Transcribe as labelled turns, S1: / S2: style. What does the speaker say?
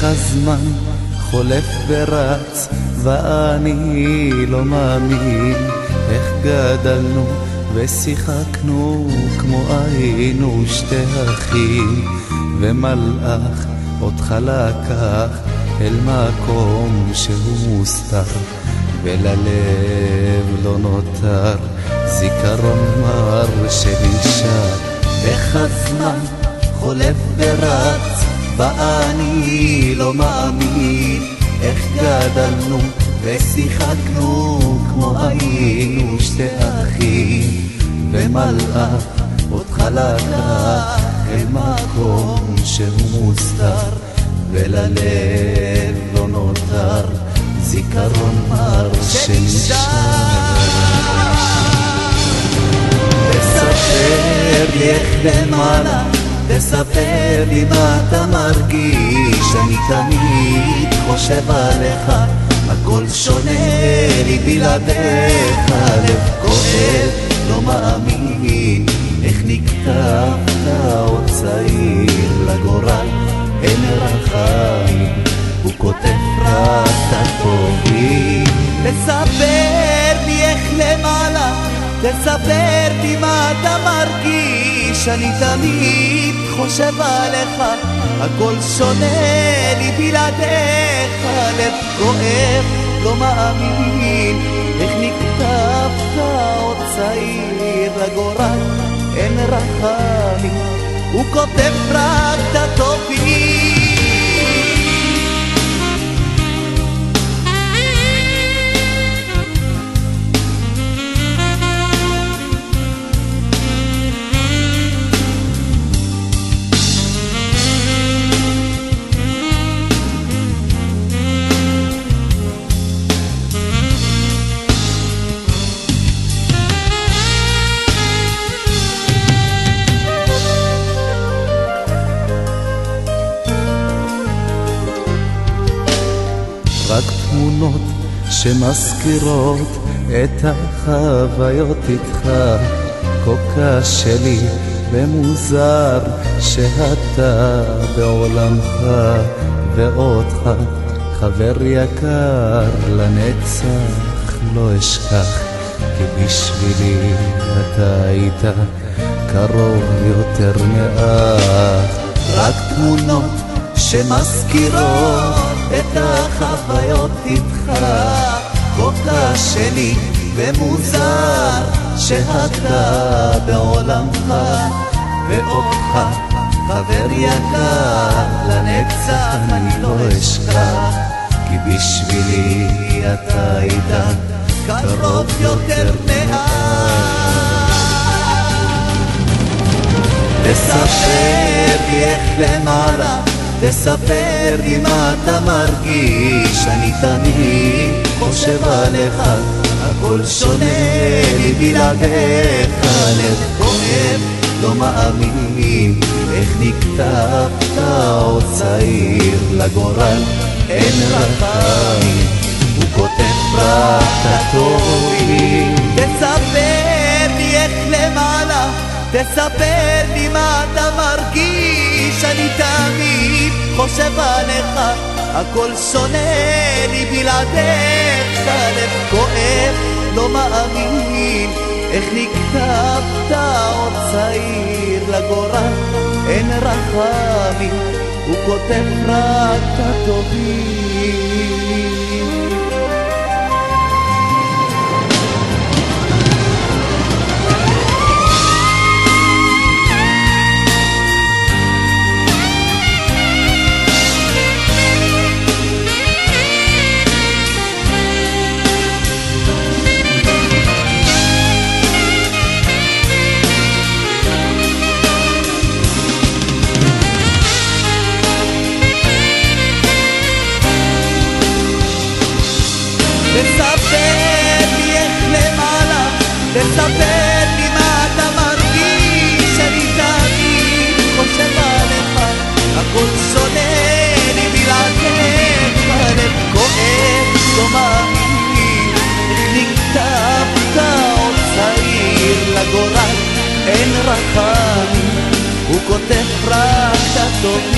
S1: הזמן חולף ורץ ואני לא מאמין איך גדלנו ושיחקנו כמו היינו שתי אחים, ומלאך אותך לקח אל מקום שהוא מוסתר, וללב לא נותר זיכרון מר שנשאר. איך הזמן חולף ורץ ואני לא מאמין איך גדלנו ושיחקנו כמו היינו שתי אחים, ומלאך אותך לקח אל מקום שהוא מוסתר, וללב לא נותר זיכרון מר שנשאר. תספר לי איך למעלה, תספר לי מה אתה מרגיש, אני תמיד חושב עליך, הכל שונה לי בלעדיך, לב כואב לא מאמין איך נקטפת עוד צעיר לגורל, אין רחמים הוא כותב רק את הטובים. תספר לי איך למעלה, תספר לי מה אתה מרגיש, אני תמיד חושב עליך, הכל שונה לי בלעדיך, לב כואב לא מאמין איך נקטפת עוד צעיר לגורל, אין רחמים הוא כותב רק את הטובים. רק תמונות שמזכירות את החוויות איתך, כה קשה לי ומוזר שאתה בעולמך, ואותך חבר יקר לנצח לא אשכח, כי בשבילי אתה היית קרוב יותר מאח. רק תמונות שמזכירות את החוויות איתך, כה קשה לי ומוזר שאתה בעולמך, ואותך חבר יקר לנצח אני לא אשכח, כי בשבילי אתה היית קרוב יותר מאח. תספר לי איך למעלה, תספר לי מה אתה מרגיש, אני תמיד חושב עליך, הכל שונה לי בלעדיך, לב כואב לא מאמין איך נקטפת עוד צעיר לגורל, אין רחמים הוא כותב רק את הטובים. תספר לי איך למעלה, תספר לי מה אתה מרגיש, אני תמיד חושב עליך, הכל שונה לי בלעדיך, לב כואב לא מאמין איך נקטפת עוד צעיר לגורל, אין רחמים הוא כותב רק את הטובים. תספר לי איך למעלה, תספר לי מה אתה מרגיש, אני תמיד חושב עליך, הכל שונה לי בלעדיך, לב כואב לא מאמין איך נקטפת עוד צעיר לגורל, אין רחמים הוא כותב רק את הטוב.